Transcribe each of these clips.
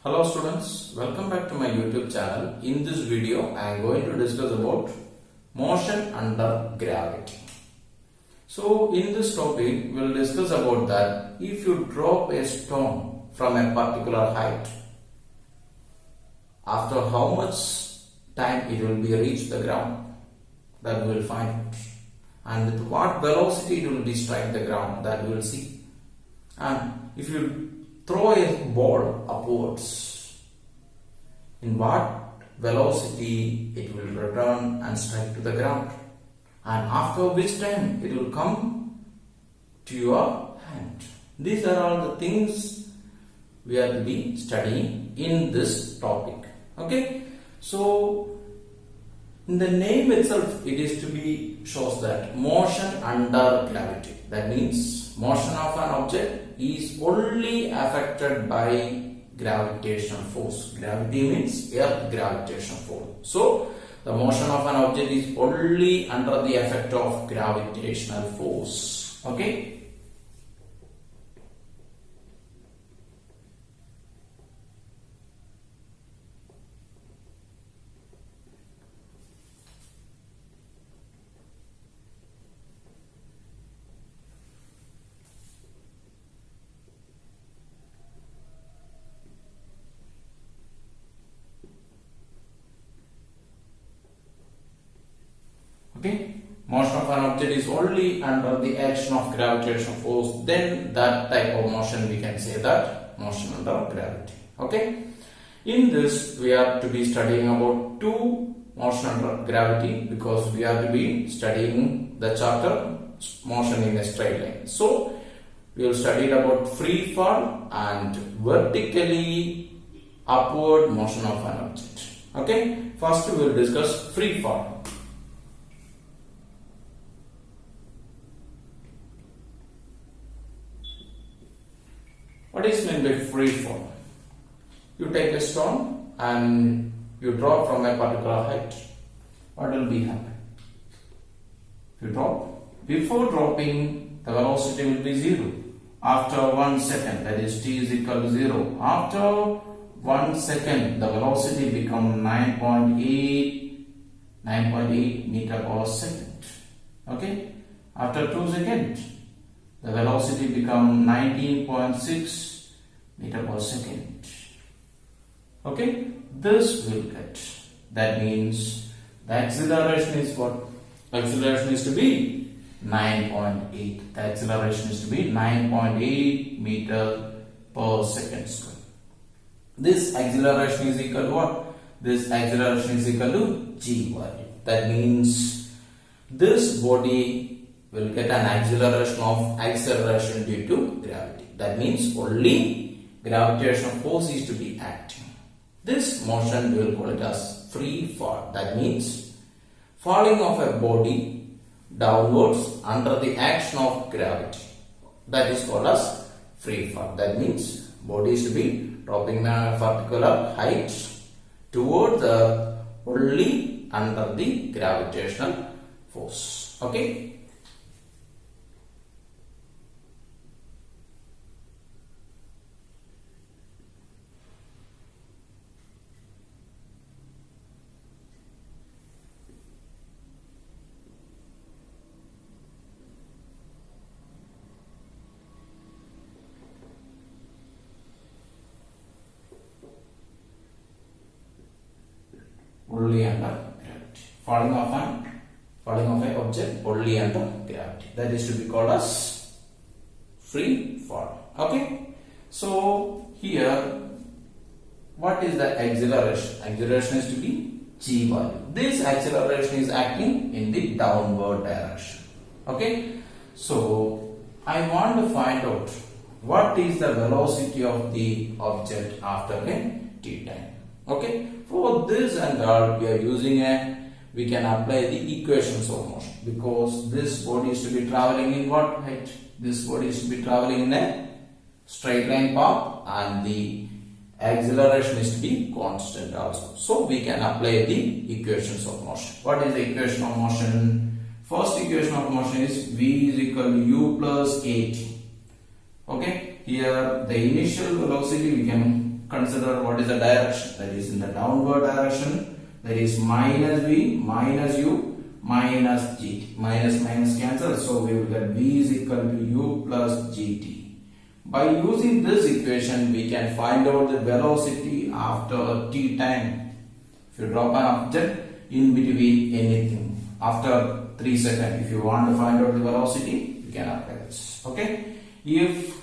Hello students, welcome back to my YouTube channel. In this video, I am going to discuss about motion under gravity. So in this topic, we will discuss about that if you drop a stone from a particular height, after how much time it will be reached the ground, that we will find out. And with what velocity it will be strike the ground, that we will see. And if you throw a ball upwards, in what velocity it will return and strike to the ground, and after which time it will come to your hand. These are all the things we are to be studying in this topic. Okay, so in the name itself it is to be shows that motion under gravity. That means motion of an object is only affected by gravitational force. Gravity means earth gravitational force. So the motion of an object is only under the effect of gravitational force. Okay. Okay, motion of an object is only under the action of gravitational force, then that type of motion we can say that motion under gravity. Okay, in this we are to be studying about two motion under gravity, because we are to be studying the chapter motion in a straight line. So we will study about free fall and vertically upward motion of an object. Okay, first we will discuss free fall. What is meant by free fall? You take a stone and you drop from a particular height. What will be happen? You drop. Before dropping, the velocity will be 0. After 1 second, that is t is equal to 0. After 1 second, the velocity becomes 9.8 meter per second. Okay. After 2 seconds, the velocity becomes 19.6 meter per second. Okay, this will get. That means the acceleration is what? Acceleration is to be 9.8. The acceleration is to be 9.8 meter per second square. This acceleration is equal to what? This acceleration is equal to g value. That means this body will get an acceleration due to gravity. That means only gravitational force is to be acting. This motion we will call it as free fall. That means falling of a body downwards under the action of gravity. That is called as free fall. That means body is to be dropping a particular height toward the only under the gravitational force. Okay. Only under gravity. Falling of an object only under gravity. That is to be called as free fall. Okay. So here, what is the acceleration? Acceleration is to be g value. This acceleration is acting in the downward direction. Okay. So I want to find out what is the velocity of the object after a t time. Okay, for this and all we are using we can apply the equations of motion, because this body is to be traveling in what height? This body is to be traveling in a straight line path, and the acceleration is to be constant also. So we can apply the equations of motion. What is the equation of motion? First equation of motion is v is equal to u plus at. Okay, here the initial velocity we can consider what is the direction, that is in the downward direction, that is minus v minus u minus gt. Minus minus cancel, so we will get v is equal to u plus gt. By using this equation, we can find out the velocity after t time. If you drop an object in between anything, after 3 seconds, if you want to find out the velocity, you can apply this. Okay? If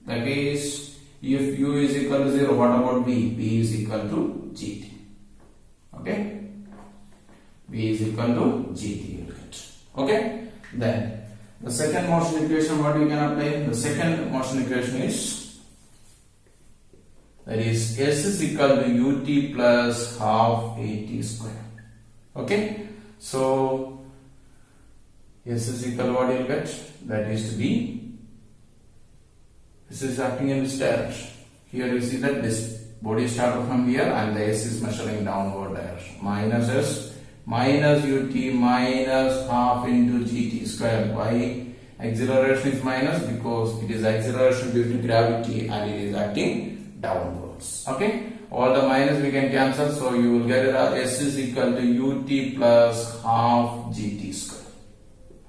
the case, if u is equal to 0, what about v? v is equal to gt. Okay? v is equal to gt, you will get. Okay? Then the second motion equation, what we can apply? The second motion equation is, that is s is equal to ut plus half at square. Okay? So s is equal to what you will get? That is to be, this is acting in this direction. Here you see that this body started from here and the s is measuring downward direction. Minus s minus ut minus half into gt square. Why acceleration is minus? Because it is acceleration due to gravity and it is acting downwards. Okay? All the minus we can cancel, so you will get s is equal to ut plus half gt square.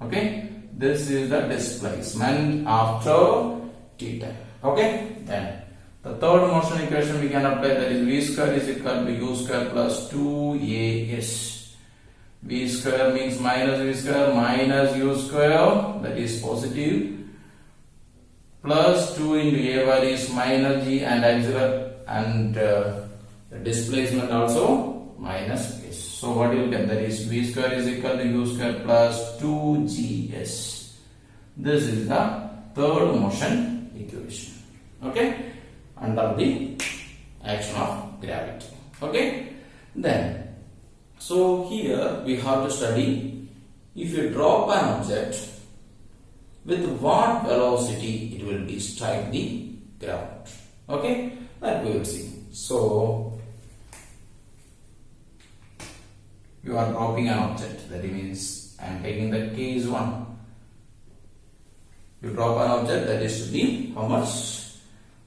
Okay? This is the displacement after t time. Okay? Then the third motion equation we can apply, that is v square is equal to u square plus 2as. v square means minus v square minus u square, that is positive, plus 2 into a bar is minus g and the displacement also minus s. So what you will get, that is v square is equal to u square plus 2gs. This is the third motion equation. Okay? Under the action of gravity. Okay? Then, so here we have to study, if you drop an object, with what velocity it will be strike the ground. Okay? That we will see. So, you are dropping an object, that means I am taking the case 1. You drop an object, that is to be how much?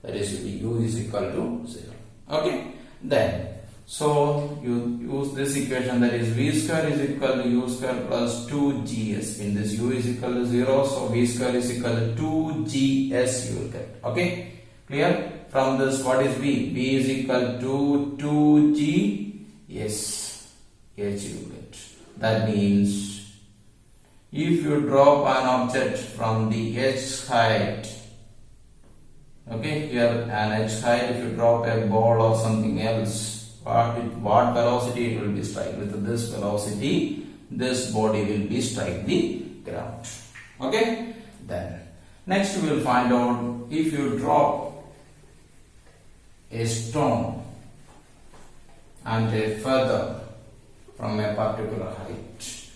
That is to be u is equal to 0. Okay? Then, so you use this equation, that is v square is equal to u square plus 2gs. In this u is equal to 0, so v square is equal to 2gs you will get. Okay? Clear? From this, what is v? v is equal to 2g. Yes, h you will get. That means, if you drop an object from the h height, okay, here an h height, if you drop a ball or something else, what velocity it will be strike? With this velocity, this body will be strike the ground. Okay? Then, next we will find out, if you drop a stone and a feather from a particular height,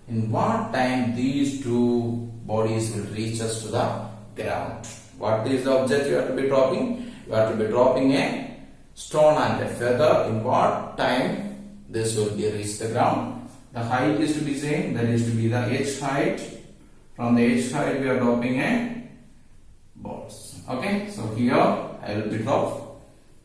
in what time these two bodies will reach us to the ground? What is the object you have to be dropping? You have to be dropping a stone and a feather. In what time this will be reached the ground? The height is to be same, that is to be the h height. From the h height we are dropping a balls. Okay, so here I will be drop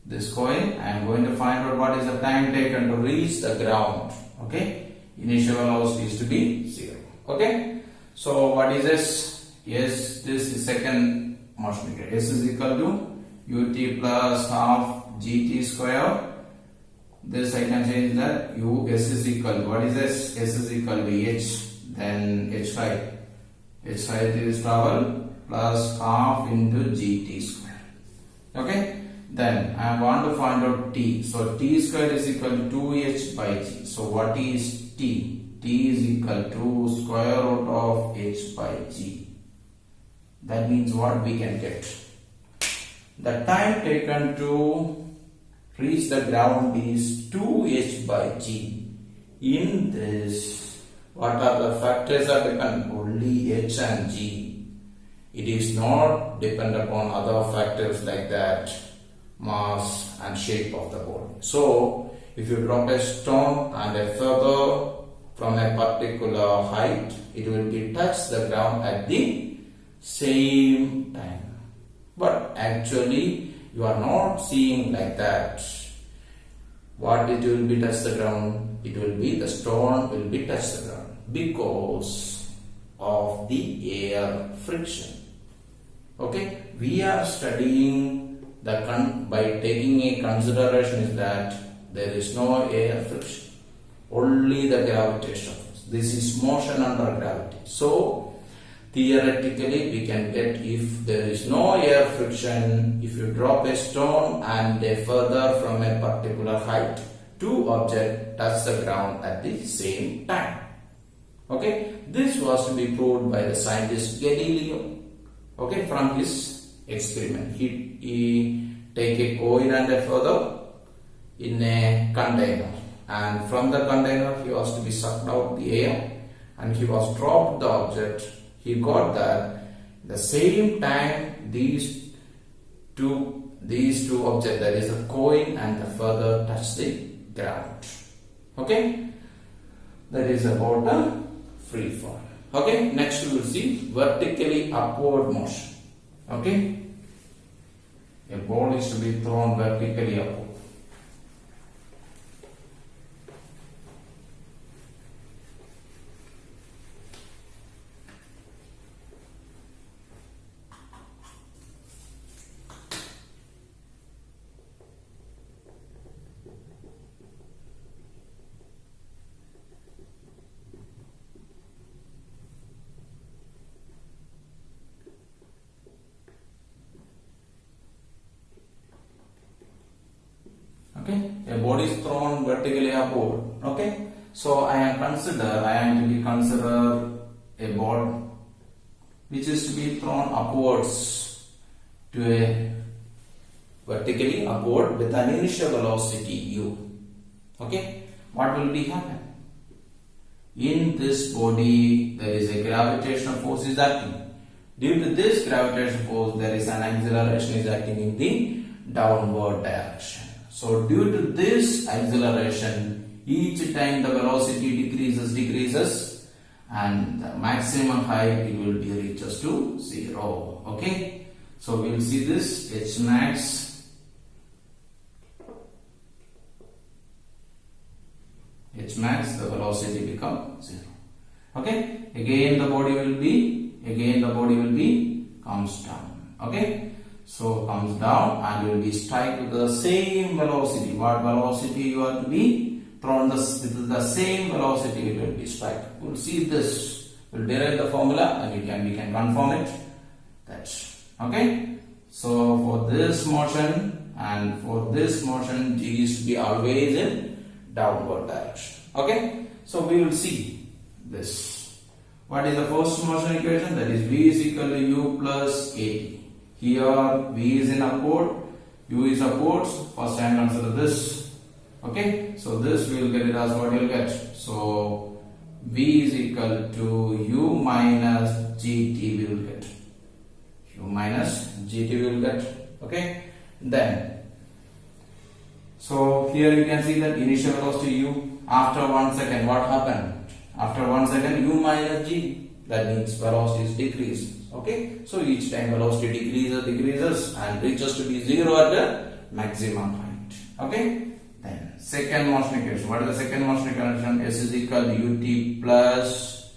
this coin. I am going to find out what is the time taken to reach the ground. Okay, initial velocity is to be 0. Okay, so what is this? Yes, this is second motion equation. S is equal to ut plus half gt square. This I can change that s is equal to, what is this? S is equal to h, then h height. H height is travel plus half into gt square. Okay, then I want to find out t. So t square is equal to 2h by g. So what is t? T is equal to square root of h by g. That means what we can get? The time taken to reach the ground is 2h by g. In this, what are the factors are dependent? Only h and g. It is not dependent upon other factors like that, mass and shape of the body. So, if you drop a stone and a feather from a particular height, it will be touch the ground at the same time. But actually, you are not seeing like that. What it will be touch the ground? It will be the stone will be touch the ground because of the air friction. Okay, we are studying by taking a consideration is that there is no air friction, only the gravitational force. This is motion under gravity. So theoretically we can get, if there is no air friction, if you drop a stone and further from a particular height, two objects touch the ground at the same time. Okay, this was to be proved by the scientist Galileo. Okay, from his experiment, he take a coin and a feather in a container, and from the container he was to be sucked out the air, and he was dropped the object. He got that the same time these two objects, that is the coin and the feather, touch the ground. Okay, that is about the free fall. Okay, next we will see vertically upward motion. Okay, a ball is to be thrown vertically upward. Okay, a body is thrown vertically upward. Okay, so I am to be consider a ball which is to be thrown upwards to a vertically upward with an initial velocity u. Okay, what will be happen? In this body there is a gravitational force is acting. Due to this gravitational force, there is an acceleration is acting in the downward direction. So due to this acceleration, each time the velocity decreases and the maximum height it will be reaches to 0. Okay, so we will see this h max the velocity become 0. Okay, again the body will be comes down. Okay, so comes down and will be strike with the same velocity. What velocity you are to be thrown with the same velocity it will be strike. We will see this. We will derive the formula and we can confirm it. That's okay. So for this motion and for this motion, G is to be always in downward direction. Okay. So we will see this. What is the first motion equation? That is V is equal to U plus AT. Here V is in upward, U is upwards. First I am consider this. Okay, so this we will get it as what you will get. So V is equal to U minus GT we will get. U minus GT we will get. Okay, then so here you can see that initial velocity U. After 1 second, what happened? After 1 second, U minus G. That means velocity is decreased. Okay, so each time velocity decreases and reaches to be 0 at the maximum height. Okay, then second motion equation. What is the second motion equation? S is equal to ut plus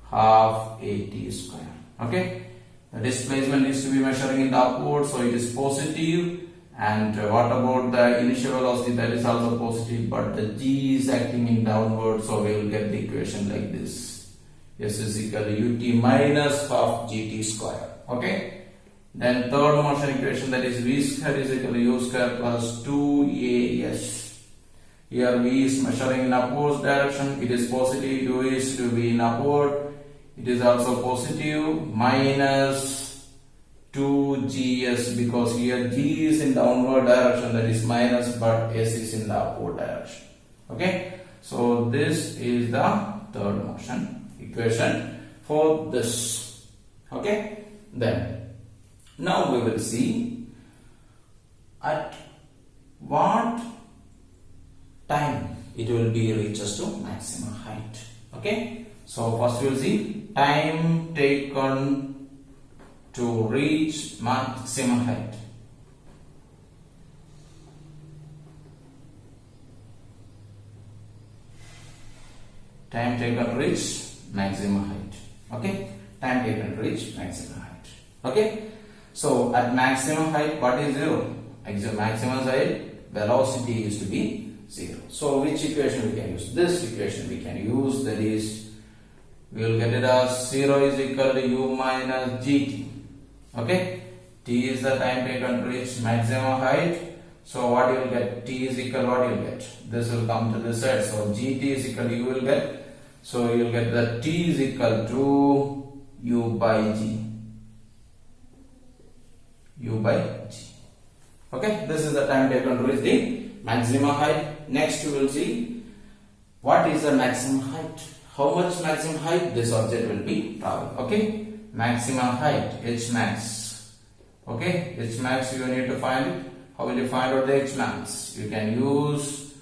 half at square. Okay, the displacement is to be measuring in the upward, so it is positive. And what about the initial velocity? That is also positive, but the G is acting in downward, so we will get the equation like this. S is equal to ut minus half gt square. Okay. Then third motion equation, that is v square is equal to u square plus 2as. Here v is measuring in upwards direction. It is positive. U is to be in upward. It is also positive, minus 2gs, because here g is in downward direction, that is minus, but s is in the upward direction. Okay. So this is the third motion equation for this. Okay, then now we will see at what time it will be reaches to maximum height. Okay, so first we will see time taken to reach maximum height. Time taken to reach maximum height. Okay, time taken to reach maximum height. Okay, so at maximum height, what is 0? Maximum height, velocity is to be 0. So which equation we can use? This equation we can use, that is, we will get it as 0 is equal to u minus gt. Okay, t is the time taken to reach maximum height. So what you will get? T is equal, what you will get? This will come to this side. So gt is equal to, you will get. So you will get that t is equal to u by g. U by g. Okay, this is the time taken to reach the maximum height. Next you will see what is the maximum height. How much maximum height this object will be traveling. Okay, maximum height, h max. Okay, h max you need to find it. How will you find out the h max? You can use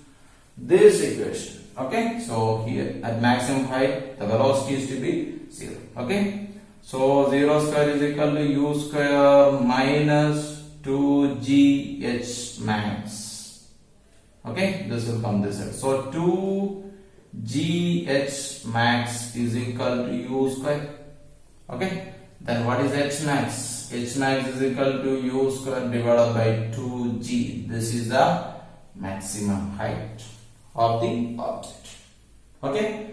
this equation. Okay, so here at maximum height the velocity is to be 0. Okay, so 0 square is equal to u square minus 2gh max. Okay, this will come this side. So 2gh max is equal to u square. Okay, then what is h max? H max is equal to u square divided by 2g. This is the maximum height of the object. Okay,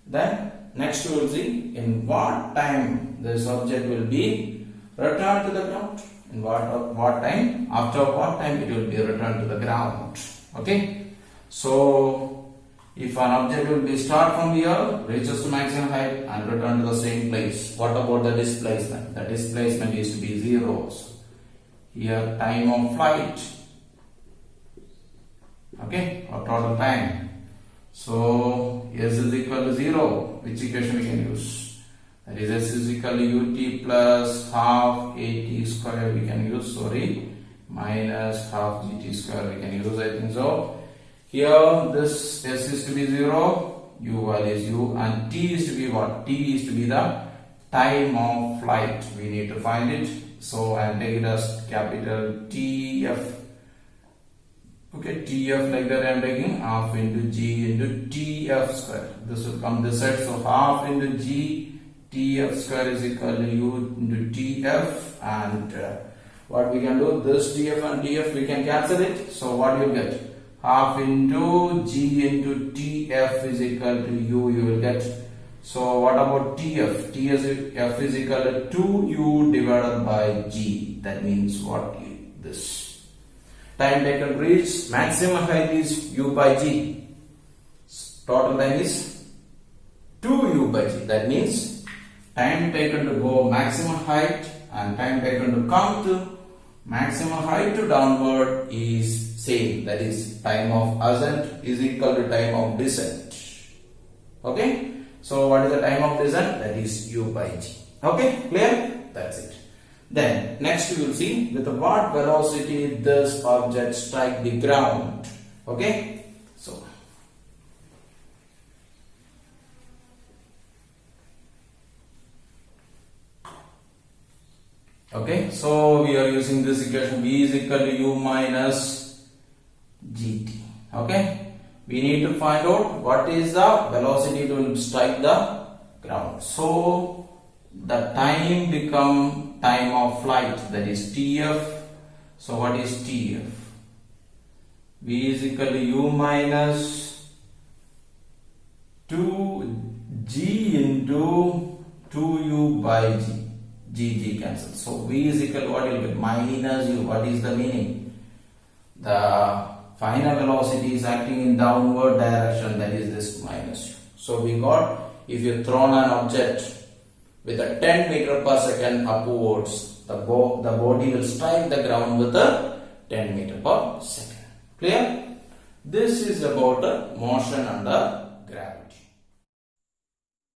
then next we will see in what time this object will be returned to the ground. In what time? After what time it will be returned to the ground. Okay, so if an object will be start from here, reaches to maximum height and return to the same place, what about the displacement? The displacement is to be 0. Here time of flight, okay, or total time. So s is equal to 0. Which equation we can use? That is s is equal to ut plus half at square we can use, minus half gt square we can use, I think so. Here this s is to be 0, u value is u, and t is to be what? T is to be the time of flight. We need to find it. So I am taking it as capital TF. Okay, TF like that I am taking half into g into TF square. This will come this side. So half into g TF square is equal to u into TF, and what we can do, this TF and TF we can cancel it. So what you will get? Half into g into TF is equal to u, you will get. So what about TF? TF is equal to 2u divided by g. That means what? This time taken to reach maximum height is u by g. Total time is 2u by g. That means time taken to go maximum height and time taken to come to maximum height to downward is same. That is time of ascent is equal to time of descent. Okay, so what is the time of descent? That is u by g. Okay, clear? That's it. Then next we will see with what velocity this object strike the ground. Okay, so we are using this equation, v is equal to u minus gt. Okay, we need to find out what is the velocity it will strike the ground. So the time become time of flight, that is TF. So what is TF? V is equal to u minus 2g into 2u by g. G cancels. So v is equal to what will be minus u. What is the meaning? The final velocity is acting in downward direction, that is this minus u. So we got, if you thrown an object with a 10 meter per second upwards, the body will strike the ground with a 10 meter per second. Clear? This is about the motion under gravity.